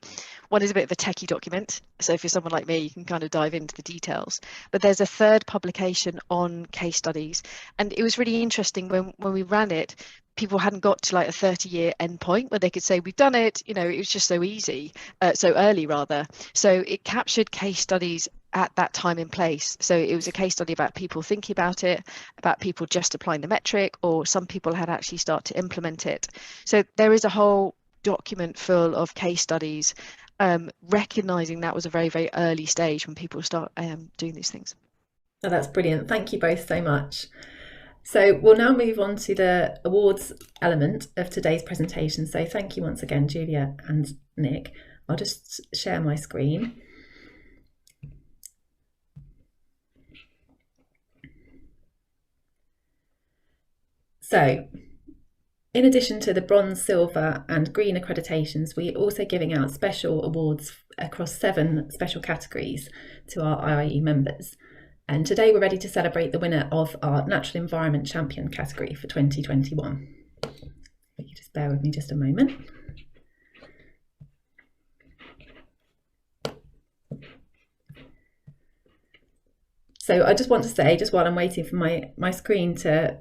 One is a bit of a techie document. So if you're someone like me, you can kind of dive into the details. But there's a third publication on case studies. And it was really interesting when we ran it. People hadn't got to like a 30-year endpoint where they could say, we've done it, it was just so easy, so early rather. So it captured case studies at that time and place. So it was a case study about people thinking about it, about people just applying the metric, or some people had actually started to implement it. So there is a whole document full of case studies, recognizing that was a very, very early stage when people start doing these things. Oh, that's brilliant. Thank you both so much. So we'll now move on to the awards element of today's presentation. So thank you once again, Julia and Nick. I'll just share my screen. So in addition to the bronze, silver and green accreditations, we're also giving out special awards across 7 special categories to our IIE members. And today we're ready to celebrate the winner of our Natural Environment Champion category for 2021. If you just bear with me just a moment. So I just want to say, just while I'm waiting for my screen to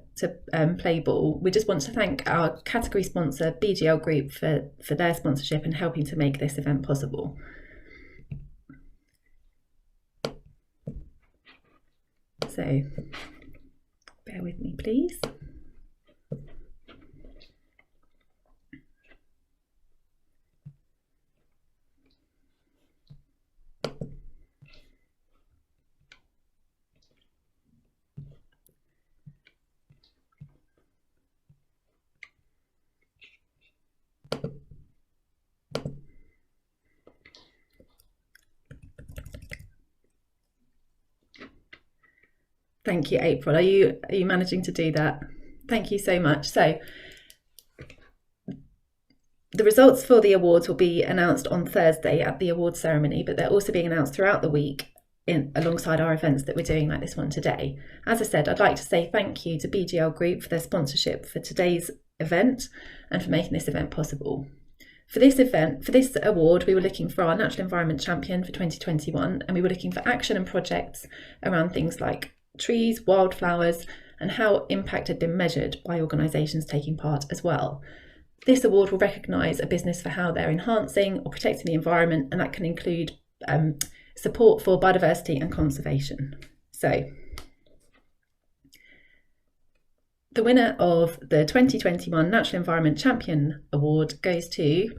play ball, we just want to thank our category sponsor, BGL Group, for their sponsorship and helping to make this event possible. So bear with me, please. Thank you, April. Are you managing to do that? Thank you so much. So the results for the awards will be announced on Thursday at the awards ceremony, but they're also being announced throughout the week alongside our events that we're doing, like this one today. As I said, I'd like to say thank you to BGL Group for their sponsorship for today's event and for making this event possible. For this award, we were looking for our Natural Environment Champion for 2021, and we were looking for action and projects around things like trees, wildflowers, and how impact had been measured by organisations taking part as well. This award will recognise a business for how they're enhancing or protecting the environment, and that can include support for biodiversity and conservation. So, the winner of the 2021 Natural Environment Champion Award goes to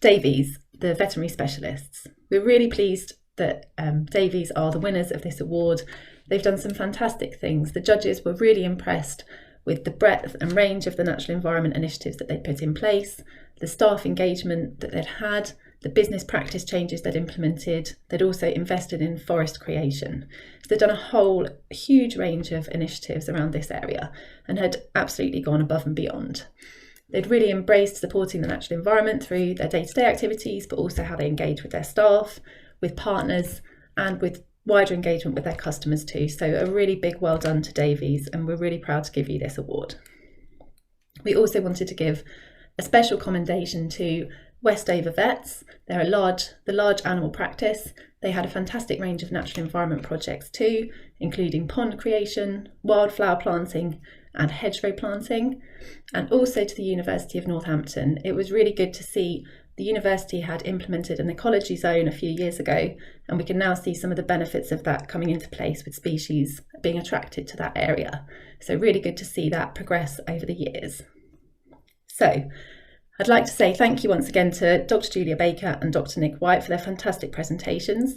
Davies, the veterinary specialists. We're really pleased that Davies are the winners of this award. They've done some fantastic things. The judges were really impressed with the breadth and range of the natural environment initiatives that they'd put in place, the staff engagement that they'd had, the business practice changes they'd implemented. They'd also invested in forest creation. So they'd done a whole huge range of initiatives around this area and had absolutely gone above and beyond. They'd really embraced supporting the natural environment through their day-to-day activities, but also how they engage with their staff, with partners, and with wider engagement with their customers too. So a really big well done to Davies, and we're really proud to give you this award. We also wanted to give a special commendation to Westover Vets. They're the large animal practice. They had a fantastic range of natural environment projects too, including pond creation, wildflower planting, and hedgerow planting. And also to the University of Northampton. It was really good to see the university had implemented an ecology zone a few years ago, and we can now see some of the benefits of that coming into place with species being attracted to that area. So really good to see that progress over the years. So I'd like to say thank you once again to Dr. Julia Baker and Dr. Nick White for their fantastic presentations,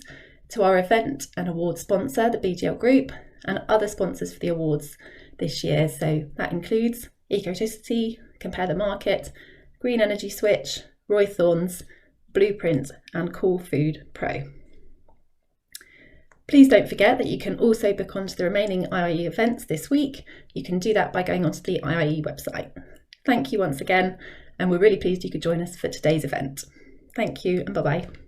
to our event and award sponsor, the BGL Group, and other sponsors for the awards this year. So that includes Ecoticity, Compare the Market, Green Energy Switch, Roy Thorns, Blueprint, and Cool Food Pro. Please don't forget that you can also book onto the remaining IIE events this week. You can do that by going onto the IIE website. Thank you once again, and we're really pleased you could join us for today's event. Thank you, and bye-bye.